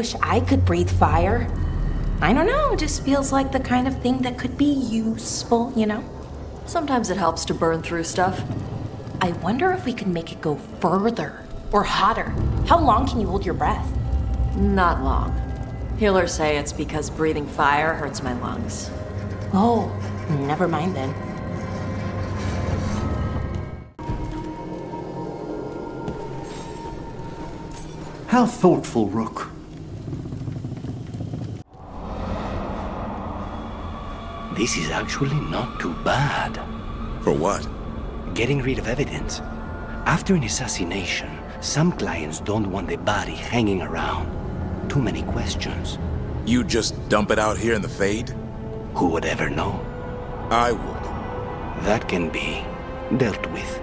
wish I could breathe fire. I don't know, it just feels like the kind of thing that could be useful, you know? Sometimes it helps to burn through stuff. I wonder if we could make it go further or hotter. How long can you hold your breath? Not long. Healers say it's because breathing fire hurts my lungs. Oh, never mind then. How thoughtful, Rook. This is actually not too bad. For what? Getting rid of evidence. After an assassination, some clients don't want the body hanging around. Too many questions. You just dump it out here in the Fade? Who would ever know? I would. That can be dealt with.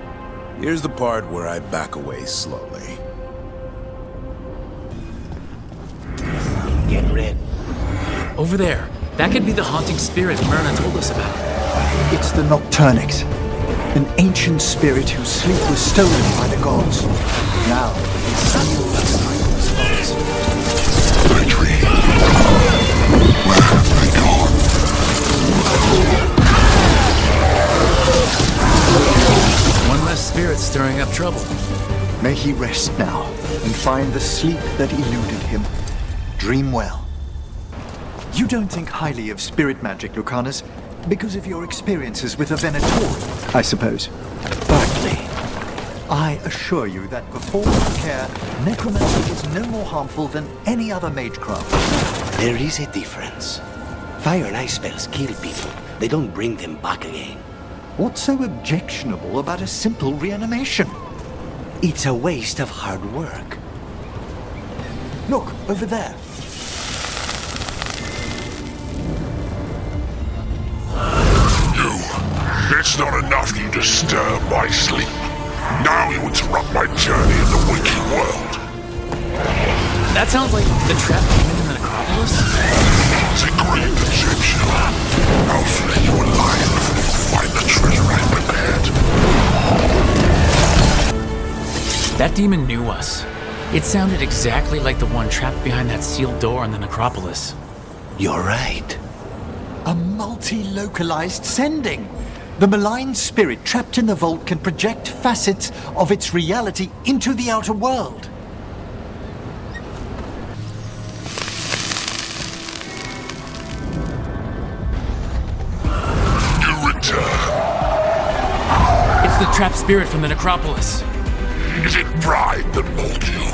Here's the part where I back away slowly. Get red. Over there. That could be the haunting spirit Myrna told us about. It's the Nocturnix, an ancient spirit whose sleep was stolen by the gods. Now, My dream. Where have they gone? One less spirit stirring up trouble. may he rest now and find the sleep that eluded him. Dream well. You don't think highly of spirit magic, Lucanus, because of your experiences with a Venator, I suppose. Partly. I assure you that before care, necromancy is no more harmful than any other magecraft. There is a difference. Fire and ice spells kill people. They don't bring them back again. What's so objectionable about a simple reanimation? It's a waste of hard work. Look, over there. It's not enough you disturb my sleep. Now you interrupt my journey in the waking world. That sounds like the trap demon in the necropolis. The great Egyptian. I'll flay you alive before you find the treasure I've prepared. That demon knew us. It sounded exactly like the one trapped behind that sealed door in the necropolis. You're right. A multi-localized sending. The malign spirit trapped in the vault can project facets of its reality into the outer world. You return. It's the trapped spirit from the necropolis. Is it pride that mold you?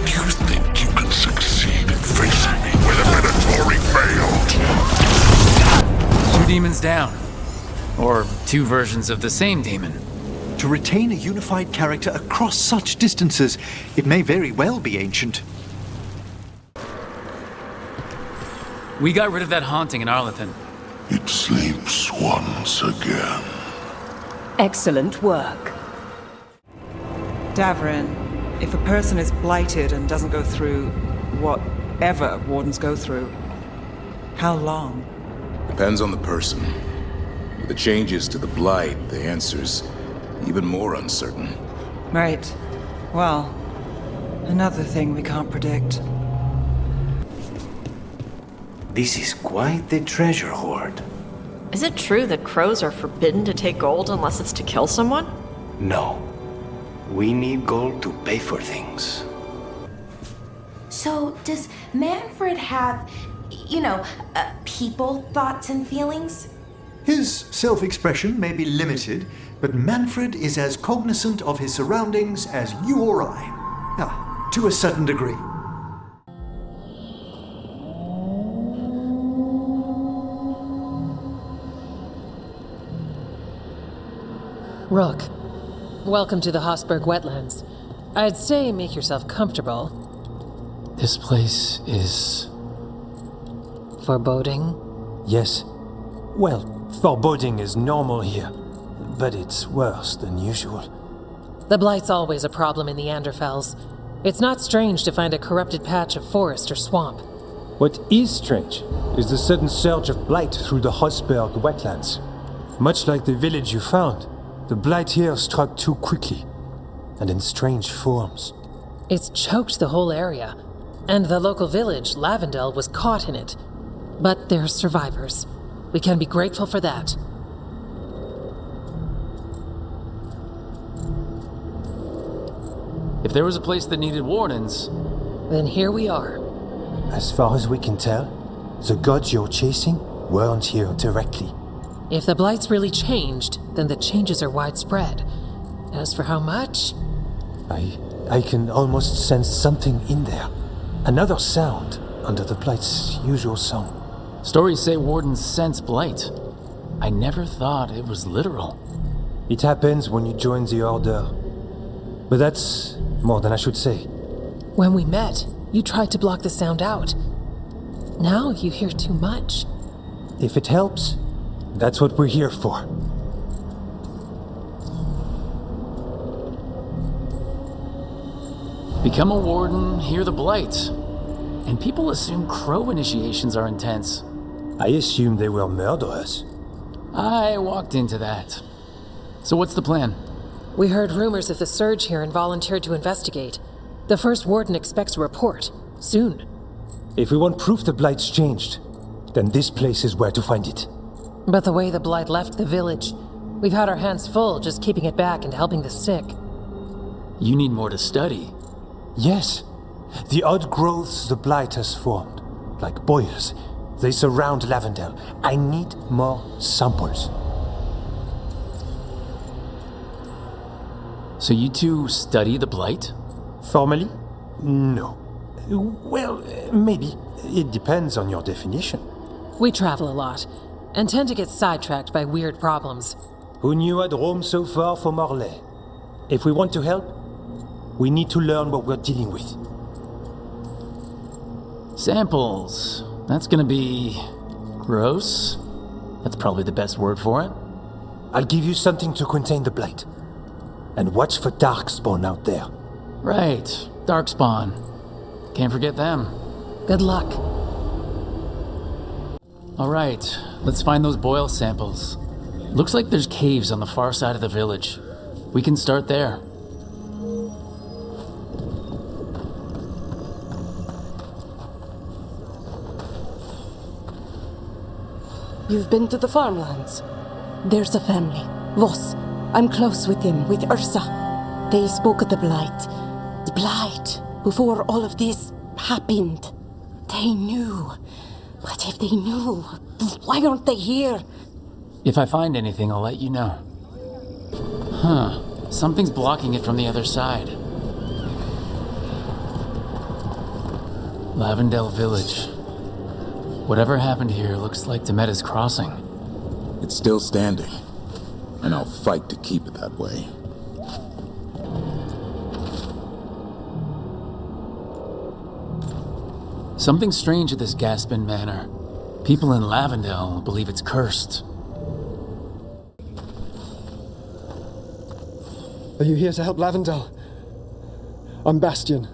Do you think you can succeed in facing me when the Minotauri failed? 2 demons down. Or 2 versions of the same demon. To retain a unified character across such distances, it may very well be ancient. We got rid of that haunting in Arlington. It sleeps once again. Excellent work. Davrin, if a person is blighted and doesn't go through whatever wardens go through, how long? Depends on the person. With the changes to the blight, the answer's even more uncertain. Right. Well, another thing we can't predict. This is quite the treasure hoard. Is it true that crows are forbidden to take gold unless it's to kill someone? No. We need gold to pay for things. So, does Manfred have, people, thoughts, and feelings? His self-expression may be limited, but Manfred is as cognizant of his surroundings as you or I. To a certain degree. Rook, welcome to the Hosberg wetlands. I'd say make yourself comfortable. This place is... Foreboding? Yes. Well, foreboding is normal here, but it's worse than usual. The blight's always a problem in the Anderfels. It's not strange to find a corrupted patch of forest or swamp. What is strange is the sudden surge of blight through the Hosberg wetlands. Much like the village you found, the blight here struck too quickly, and in strange forms. It's choked the whole area. And the local village, Lavendel, was caught in it. But they're survivors. We can be grateful for that. If there was a place that needed wardens... Then here we are. As far as we can tell, the gods you're chasing weren't here directly. If the Blight's really changed, then the changes are widespread. As for how much... I can almost sense something in there. Another sound under the Blight's usual song. Stories say wardens sense blight. I never thought it was literal. It happens when you join the Order. But that's more than I should say. When we met, you tried to block the sound out. Now you hear too much. If it helps, that's what we're here for. Become a warden, hear the blight. And people assume crow initiations are intense. I assumed they were murderers. I walked into that. So what's the plan? We heard rumors of the surge here and volunteered to investigate. The first warden expects a report. Soon. If we want proof the Blight's changed, then this place is where to find it. But the way the Blight left the village, we've had our hands full just keeping it back and helping the sick. You need more to study. Yes. The odd growths the Blight has formed, like boils, they surround Lavendel. I need more samples. So you two study the blight? Formally? No. Well, maybe. It depends on your definition. We travel a lot, and tend to get sidetracked by weird problems. Who knew I'd roam so far from Orlais? If we want to help, we need to learn what we're dealing with. Samples. That's gonna be... gross? That's probably the best word for it. I'll give you something to contain the blight. And watch for darkspawn out there. Right. Darkspawn. Can't forget them. Good luck. Alright, let's find those boil samples. Looks like there's caves on the far side of the village. We can start there. You've been to the farmlands? There's a family, Voss. I'm close with them, with Ursa. They spoke of the Blight. The Blight, before all of this happened. They knew. But if they knew, why aren't they here? If I find anything, I'll let you know. Huh. Something's blocking it from the other side. Lavendel Village. Whatever happened here looks like Demeda's crossing. It's still standing, and I'll fight to keep it that way. Something strange at this Gaspin Manor. People in Lavendel believe it's cursed. Are you here to help Lavendel? I'm Bastion.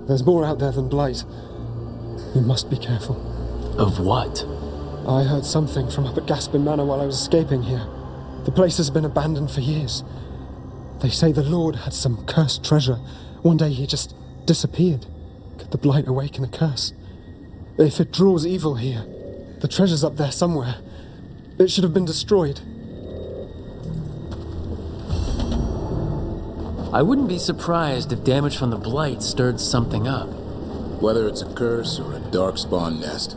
There's more out there than Blight. You must be careful. Of what? I heard something from up at Gaspin Manor while I was escaping here. The place has been abandoned for years. They say the Lord had some cursed treasure. One day he just disappeared. Could the Blight awaken a curse? If it draws evil here, the treasure's up there somewhere. It should have been destroyed. I wouldn't be surprised if damage from the Blight stirred something up. Whether it's a curse or a darkspawn nest,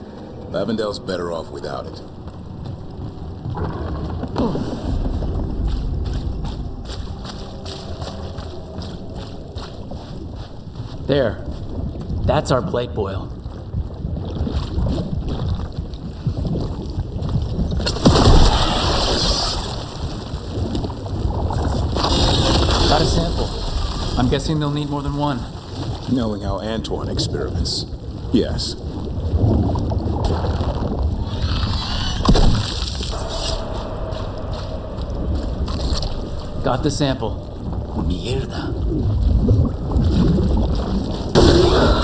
Lavendel's better off without it. There. That's our blight boil. Got a sample. I'm guessing they'll need more than one. Knowing how Antoine experiments, yes. Got the sample. Mierda.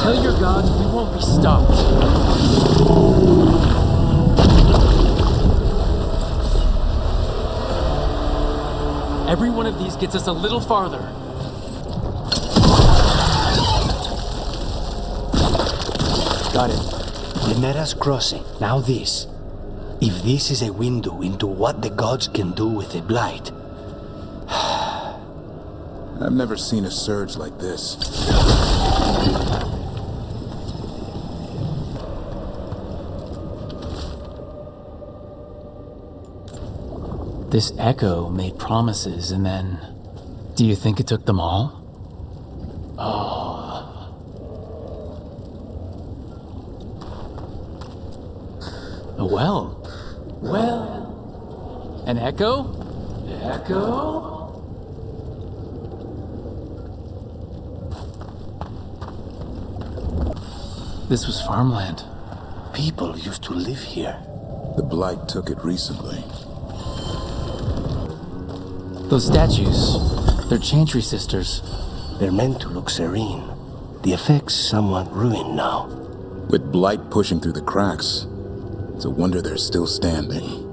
Tell your gods we won't be stopped. Every one of these gets us a little farther. Got it. Limera's crossing. Now this. If this is a window into what the gods can do with the blight... I've never seen a surge like this. This echo made promises and then... Do you think it took them all? Oh. A well. Well. An echo? Echo? This was farmland. People used to live here. The blight took it recently. Those statues, they're Chantry sisters. They're meant to look serene. The effect's somewhat ruined now. With blight pushing through the cracks, it's a wonder they're still standing.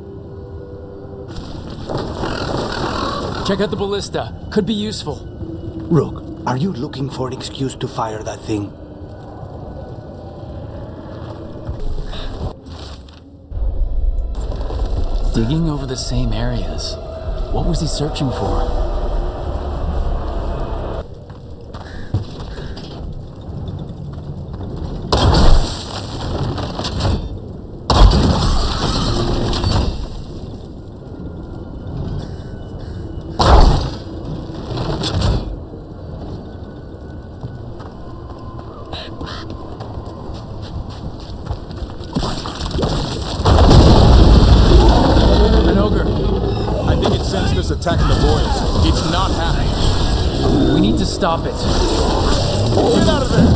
Check out the ballista. Could be useful. Rook, are you looking for an excuse to fire that thing? Digging over the same areas. What was he searching for? Attacking the boys. It's not happening. We need to stop it. Get out of there!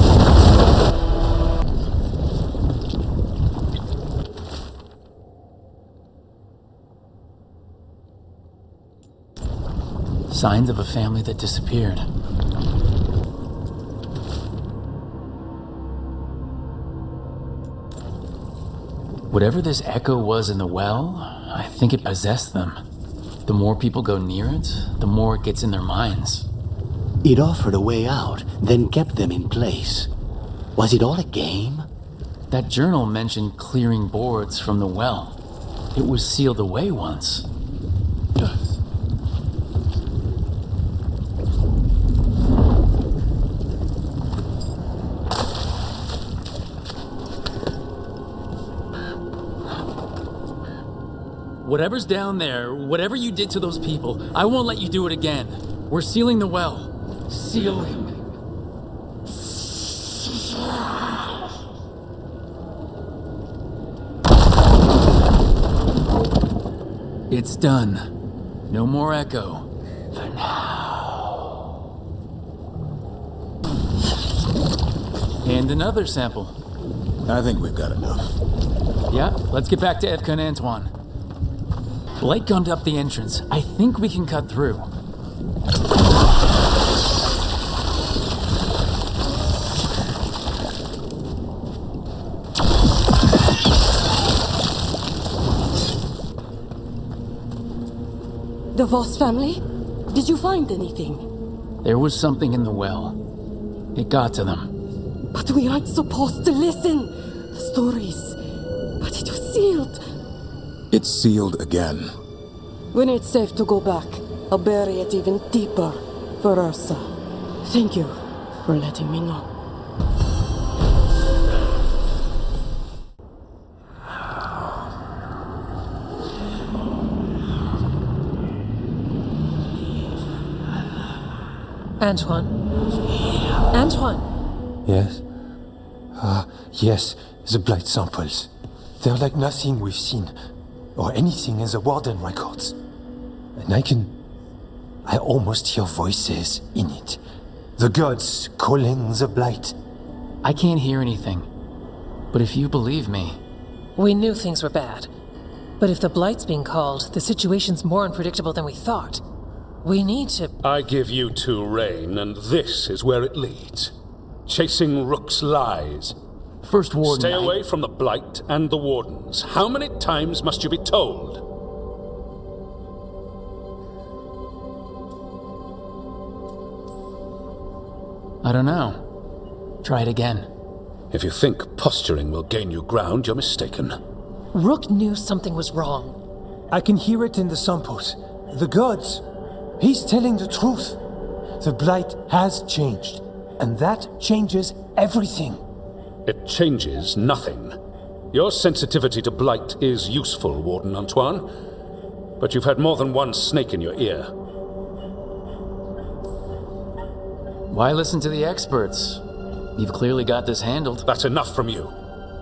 Signs of a family that disappeared. Whatever this echo was in the well, I think it possessed them. The more people go near it, the more it gets in their minds. It offered a way out, then kept them in place. Was it all a game? That journal mentioned clearing boards from the well. It was sealed away once. Whatever's down there, whatever you did to those people, I won't let you do it again. We're sealing the well. Sealing. It's done. No more echo. For now. And another sample. I think we've got enough. Yeah, let's get back to Evka and Antoine. Light gummed up the entrance. I think we can cut through. The Voss family? Did you find anything? There was something in the well. It got to them. But we aren't supposed to listen. The stories. But it was sealed. It's sealed again. When it's safe to go back, I'll bury it even deeper for Ursa. Thank you for letting me know. Antoine? Antoine? Yes? Yes, the blight samples. They're like nothing we've seen, or anything in the Warden records. And I almost hear voices in it. The gods calling the blight. I can't hear anything. But if you believe me... We knew things were bad. But if the blight's being called, the situation's more unpredictable than we thought. We need to... I give you two rein, and this is where it leads. Chasing Rook's lies. First Warden... Stay away from the blight and the Wardens. How many times must you be told? I don't know. Try it again. If you think posturing will gain you ground, you're mistaken. Rook knew something was wrong. I can hear it in the samples. The gods. He's telling the truth. The blight has changed, and that changes everything. It changes nothing. Your sensitivity to blight is useful, Warden Antoine, but you've had more than one snake in your ear. Why listen to the experts? You've clearly got this handled. That's enough from you.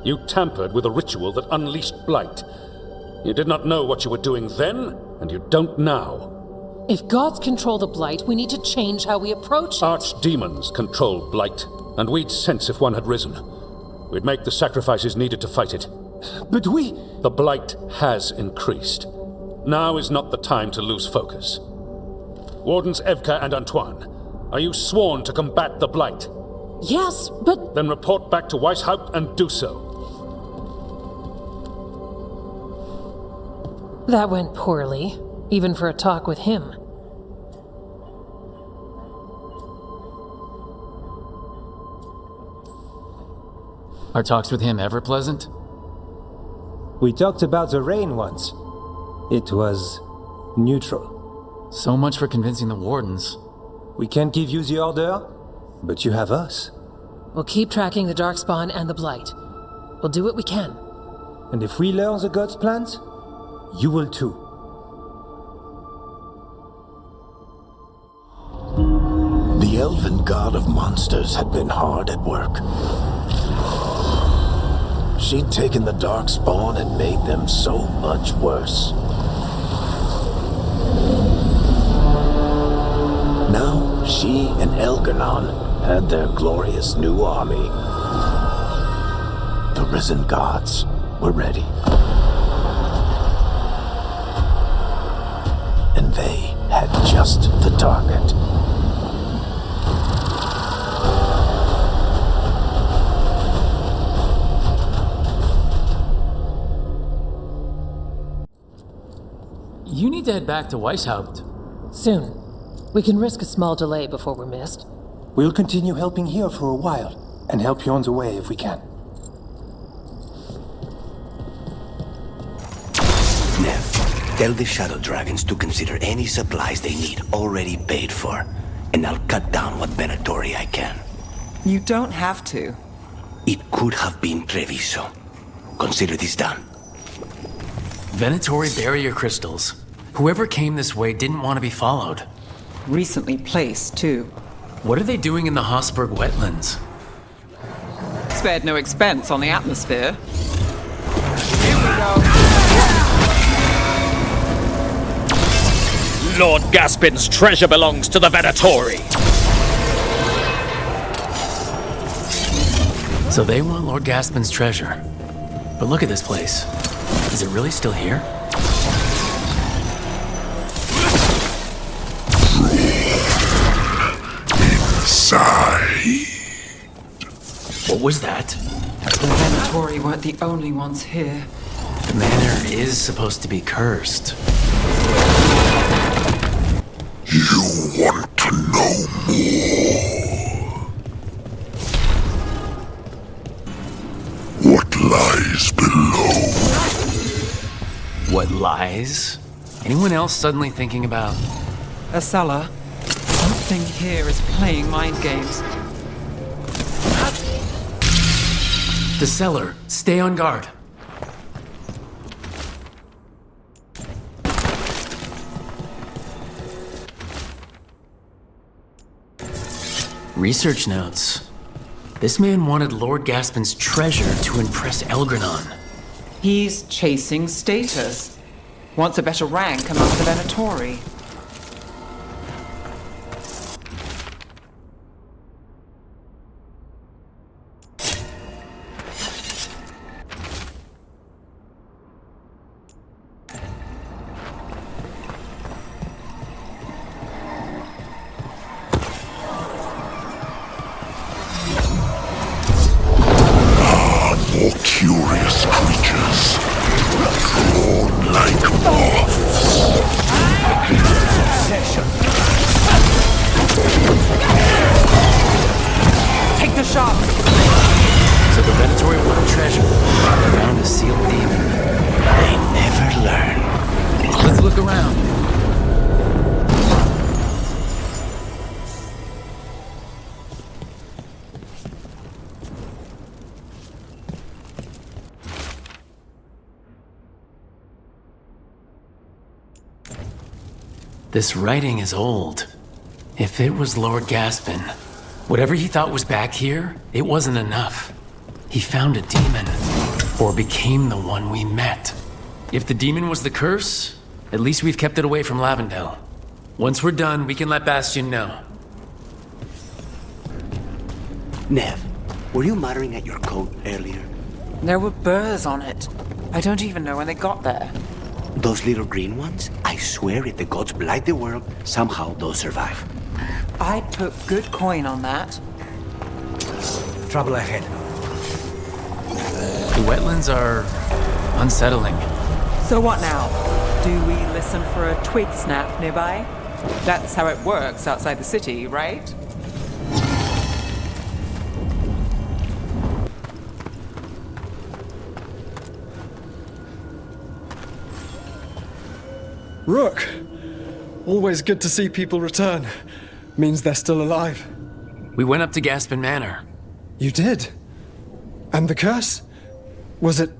You tampered with a ritual that unleashed blight. You did not know what you were doing then, and you don't now. If gods control the blight, we need to change how we approach it. Archdemons control blight, and we'd sense if one had risen. We'd make the sacrifices needed to fight it. But we... The blight has increased. Now is not the time to lose focus. Wardens Evka and Antoine, are you sworn to combat the blight? Yes, but... Then report back to Weishaupt and do so. That went poorly, even for a talk with him. Are talks with him ever pleasant? We talked about the rain once. It was neutral. So much for convincing the wardens. We can't give you the order, but you have us. We'll keep tracking the Darkspawn and the Blight. We'll do what we can. And if we learn the gods' plans, you will too. The elven god of monsters had been hard at work. She'd taken the Darkspawn and made them so much worse. Now, she and Elgar'nan had their glorious new army. The risen gods were ready. And they had just the target. You need to head back to Weishaupt. Soon. We can risk a small delay before we're missed. We'll continue helping here for a while, and help you on the way if we can. Nev, tell the Shadow Dragons to consider any supplies they need already paid for, and I'll cut down what Venatori I can. You don't have to. It could have been Treviso. Consider this done. Venatori barrier crystals. Whoever came this way didn't want to be followed. Recently placed, too. What are they doing in the Hosberg wetlands? Spared no expense on the atmosphere. Here we go. Lord Gaspin's treasure belongs to the Venatori. So they want Lord Gaspin's treasure. But look at this place. Is it really still here? Inside. What was that? The Venatori weren't the only ones here. The manor is supposed to be cursed. You want to know more? What lies below? What lies? Anyone else suddenly thinking about... A cellar. Something here is playing mind games. The cellar. Stay on guard. Research notes. This man wanted Lord Gaspin's treasure to impress Elgar'nan. He's chasing status. Wants a better rank among the Venatori. More curious creatures, drawn like moths. This writing is old. If it was Lord Gaspin, whatever he thought was back here, it wasn't enough. He found a demon, or became the one we met. If the demon was the curse, at least we've kept it away from Lavendel. Once we're done, we can let Bastion know. Nev, were you muttering at your coat earlier? There were burrs on it. I don't even know when they got there. Those little green ones? I swear if the gods blight the world, somehow they'll survive. I'd put good coin on that. Trouble ahead. The wetlands are unsettling. So what now? Do we listen for a twig snap nearby? That's how it works outside the city, right? Rook! Always good to see people return. Means they're still alive. We went up to Gaspin Manor. You did? And the curse? Was it...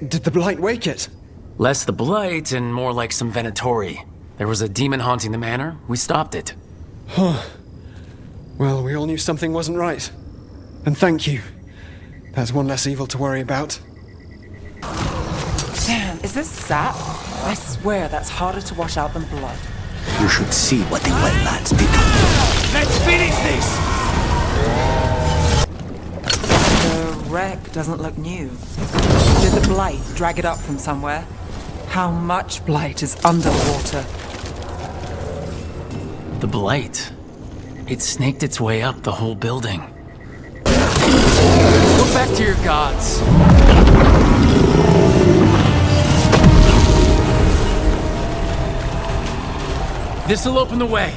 Did the blight wake it? Less the blight and more like some Venatori. There was a demon haunting the manor. We stopped it. Huh. Well, we all knew something wasn't right. And thank you. There's one less evil to worry about. Damn, is this sap? I swear that's harder to wash out than blood. You should see what the wetlands did. Let's finish this! The wreck doesn't look new. Did the blight drag it up from somewhere? How much blight is underwater? The blight. It snaked its way up the whole building. Go back to your gods. This'll open the way.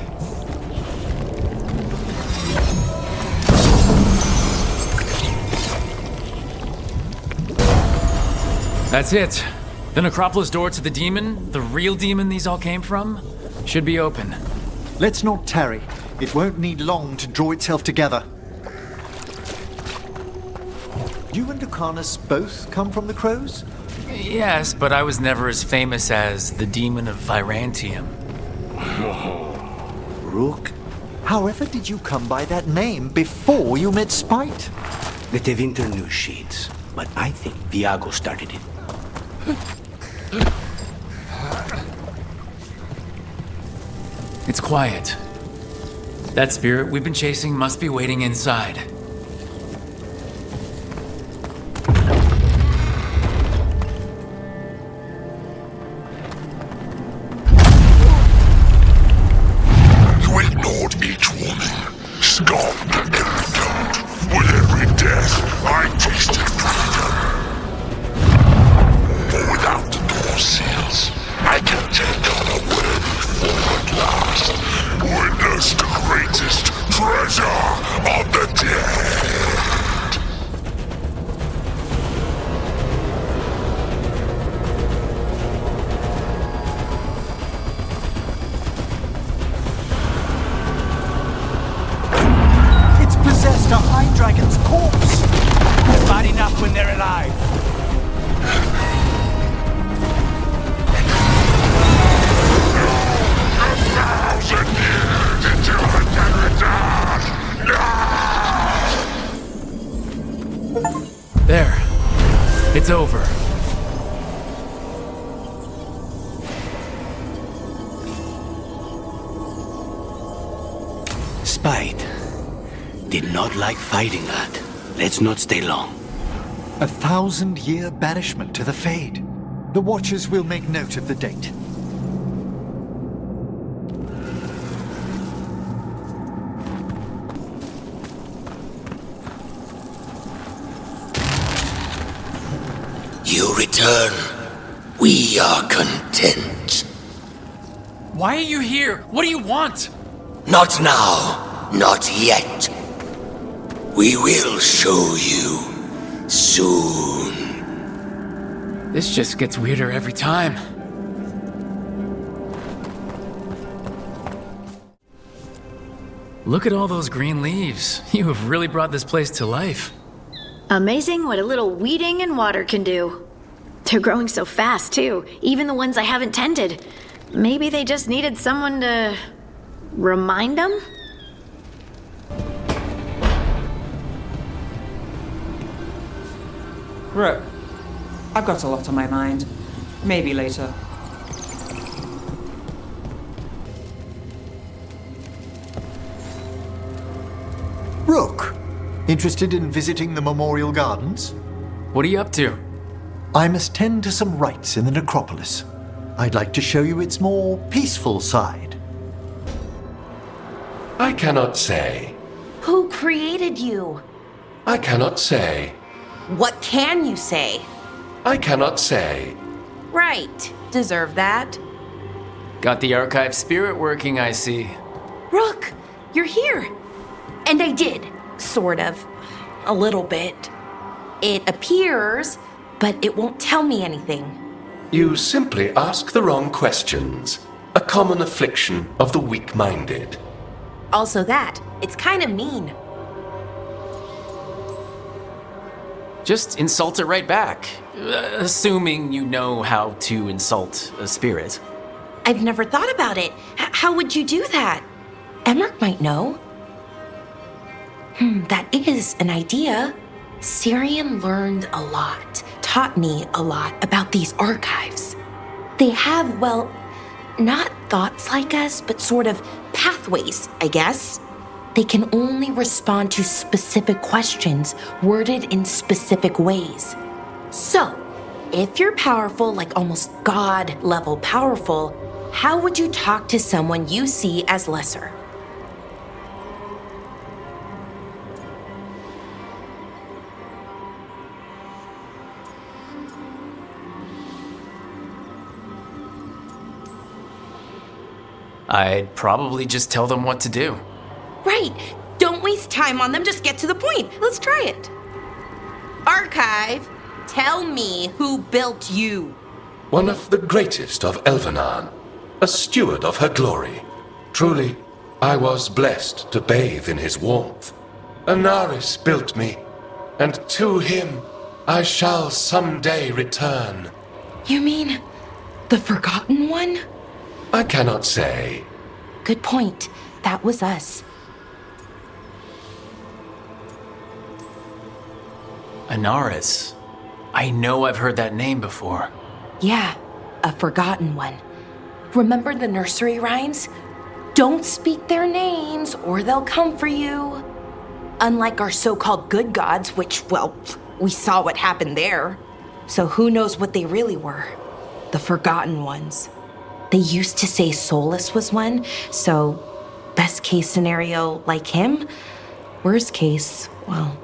That's it. The necropolis door to the demon, the real demon these all came from, should be open. Let's not tarry. It won't need long to draw itself together. You and Lucanus both come from the Crows? Yes, but I was never as famous as the demon of Virantium. Rook, however did you come by that name before you met Spite? The Tevinter news sheets, but I think Viago started it. It's quiet. That spirit we've been chasing must be waiting inside. You ignored each warning, scoffed at every taunt. With every death, I tasted freedom. For without the door seals, I can take on a worthy form at last. Witness the greatest treasure of the dead. It's possessed a High Dragon's corpse! They're bad enough when they're alive. There. It's over. Spite did not like fighting that. Let's not stay long. 1,000-year banishment to the Fade. The Watchers will make note of the date. You return. We are content. Why are you here? What do you want? Not now. Not yet. We will show you soon. This just gets weirder every time. Look at all those green leaves. You have really brought this place to life. Amazing what a little weeding and water can do. They're growing so fast, too, even the ones I haven't tended. Maybe they just needed someone to remind them? Rook, I've got a lot on my mind. Maybe later. Rook, interested in visiting the Memorial Gardens? What are you up to? I must tend to some rites in the necropolis. I'd like to show you its more peaceful side. I cannot say. Who created you? I cannot say. What can you say? I cannot say. Right. Deserve that. Got the archive spirit working, I see. Rook, you're here. And I did. Sort of. A little bit. It appears, but it won't tell me anything. You simply ask the wrong questions. A common affliction of the weak-minded. Also that. It's kind of mean. Just insult it right back. Assuming you know how to insult a spirit. I've never thought about it. How would you do that? Emmerich might know. That is an idea. Syrian learned a lot, taught me a lot about these archives. They have, well, not thoughts like us, but sort of pathways, I guess. They can only respond to specific questions worded in specific ways. So, if you're powerful, like almost God-level powerful, how would you talk to someone you see as lesser? I'd probably just tell them what to do. Right. Don't waste time on them. Just get to the point. Let's try it. Archive, tell me who built you. One of the greatest of Elvenan, a steward of her glory. Truly, I was blessed to bathe in his warmth. Anaris built me, and to him I shall someday return. You mean the Forgotten One? I cannot say. Good point. That was us. Anaris. I know I've heard that name before. Yeah, a Forgotten One. Remember the nursery rhymes? Don't speak their names or they'll come for you. Unlike our so-called good gods, which, well, we saw what happened there. So who knows what they really were? The Forgotten Ones. They used to say Solus was one, so best case scenario, like him. Worst case, well,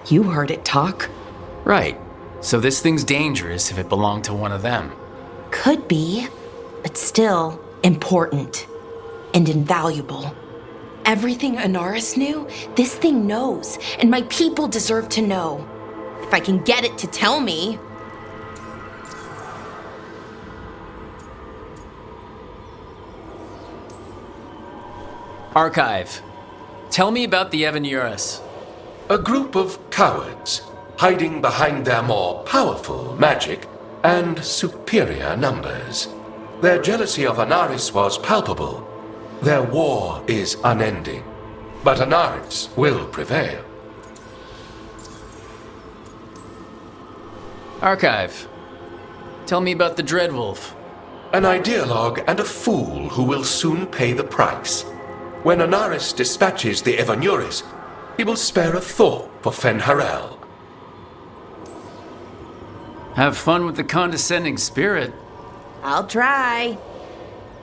you heard it talk. Right. So this thing's dangerous if it belonged to one of them. Could be, but still important and invaluable. Everything Anaris knew, this thing knows, and my people deserve to know. If I can get it to tell me. Archive. Tell me about the Evanuris. A group of cowards, hiding behind their more powerful magic and superior numbers. Their jealousy of Anaris was palpable. Their war is unending, but Anaris will prevail. Archive. Tell me about the Dreadwolf. An ideologue and a fool who will soon pay the price. When Anaris dispatches the Evanuris, he will spare a thought for Fen'harel. Have fun with the condescending spirit. I'll try.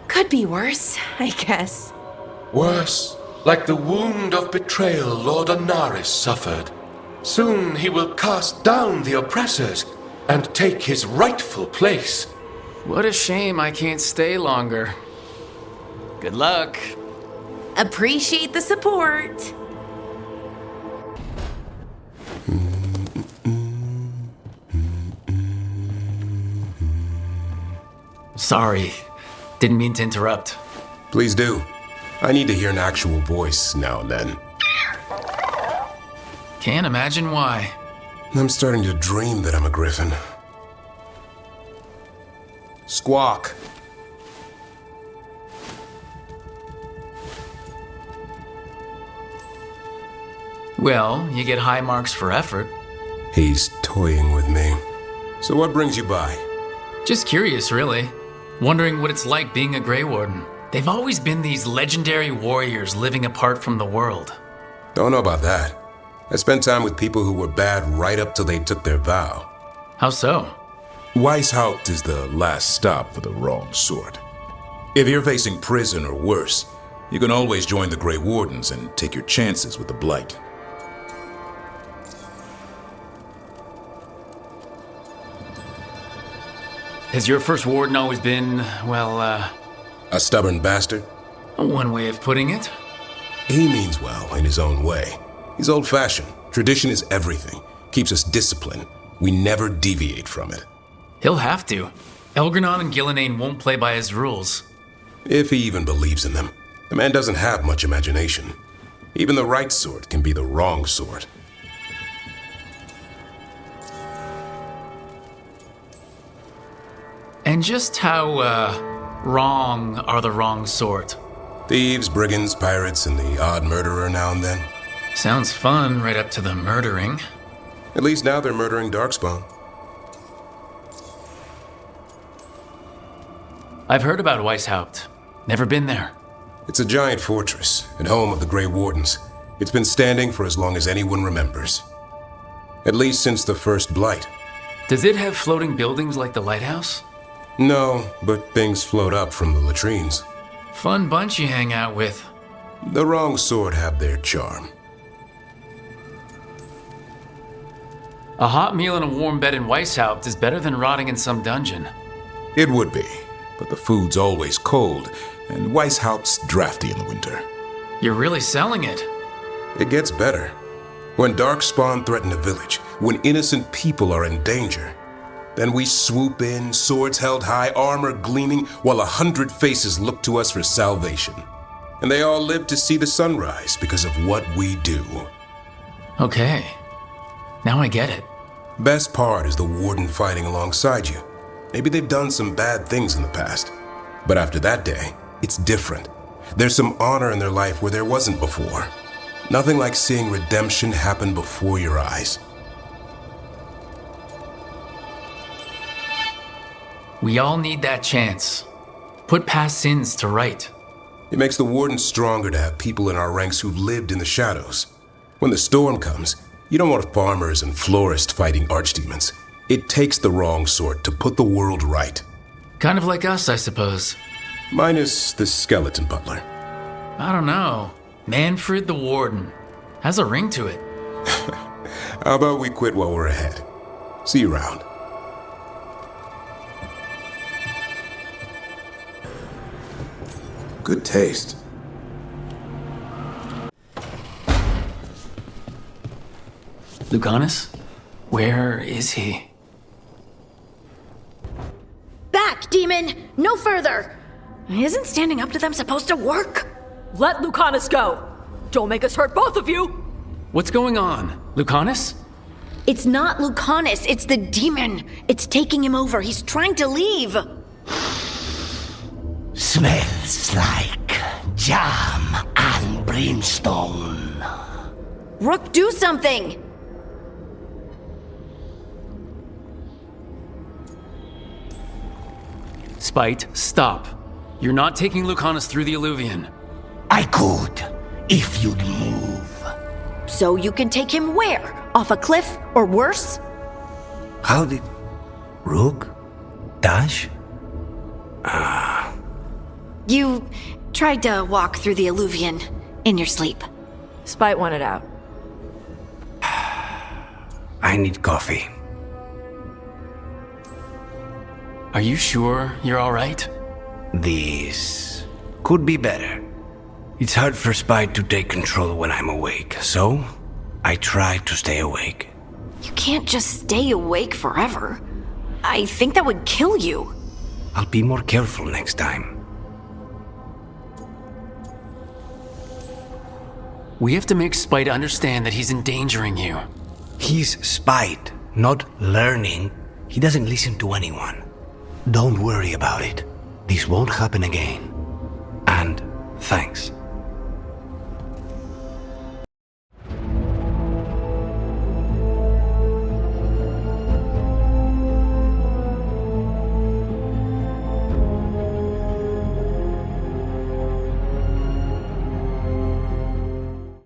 Could be worse, I guess. Worse, like the wound of betrayal Lord Anaris suffered. Soon he will cast down the oppressors and take his rightful place. What a shame I can't stay longer. Good luck. Appreciate the support. Sorry. Didn't mean to interrupt. Please do. I need to hear an actual voice now and then. Can't imagine why. I'm starting to dream that I'm a griffin. Squawk. Well, you get high marks for effort. He's toying with me. So what brings you by? Just curious, really. Wondering what it's like being a Grey Warden. They've always been these legendary warriors living apart from the world. Don't know about that. I spent time with people who were bad right up till they took their vow. How so? Weishaupt is the last stop for the wrong sort. If you're facing prison or worse, you can always join the Grey Wardens and take your chances with the Blight. Has your first warden always been, well, A stubborn bastard? one way of putting it? He means well in his own way. He's old-fashioned. Tradition is everything. Keeps us disciplined. We never deviate from it. He'll have to. Elgranon and Gillenane won't play by his rules. If he even believes in them. The man doesn't have much imagination. Even the right sort can be the wrong sort. And just how, wrong are the wrong sort? Thieves, brigands, pirates, and the odd murderer now and then. Sounds fun right up to the murdering. At least now they're murdering Darkspawn. I've heard about Weishaupt. Never been there. It's a giant fortress and home of the Grey Wardens. It's been standing for as long as anyone remembers. At least since the first Blight. Does it have floating buildings like the lighthouse? No, but things float up from the latrines. Fun bunch you hang out with. The wrong sort have their charm. A hot meal and a warm bed in Weishaupt is better than rotting in some dungeon. It would be, but the food's always cold, and Weishaupt's drafty in the winter. You're really selling it. It gets better. When Darkspawn threaten a village, when innocent people are in danger, then we swoop in, swords held high, armor gleaming, while 100 faces look to us for salvation. And they all live to see the sunrise because of what we do. Okay. Now I get it. Best part is the warden fighting alongside you. Maybe they've done some bad things in the past. But after that day, it's different. There's some honor in their life where there wasn't before. Nothing like seeing redemption happen before your eyes. We all need that chance. Put past sins to right. It makes the warden stronger to have people in our ranks who've lived in the shadows. When the storm comes, you don't want farmers and florists fighting archdemons. It takes the wrong sort to put the world right. Kind of like us, I suppose. Minus the skeleton butler. I don't know. Manfred the Warden. Has a ring to it. How about we quit while we're ahead? See you around. Good taste. Lucanus? Where is he? Back, demon! No further! Isn't standing up to them supposed to work? Let Lucanus go! Don't make us hurt both of you! What's going on? Lucanus? It's not Lucanus, it's the demon. It's taking him over. He's trying to leave. Smells like jam and brimstone. Rook, do something! Spite, stop. You're not taking Lucanus through the Illuvian. I could, if you'd move. So you can take him where? Off a cliff, or worse? How did... Rook? Dash? You tried to walk through the Illuvian in your sleep. Spite wanted out. I need coffee. Are you sure you're all right? This could be better. It's hard for Spite to take control when I'm awake, so I try to stay awake. You can't just stay awake forever. I think that would kill you. I'll be more careful next time. We have to make Spite understand that he's endangering you. He's Spite, not learning. He doesn't listen to anyone. Don't worry about it. This won't happen again. And thanks.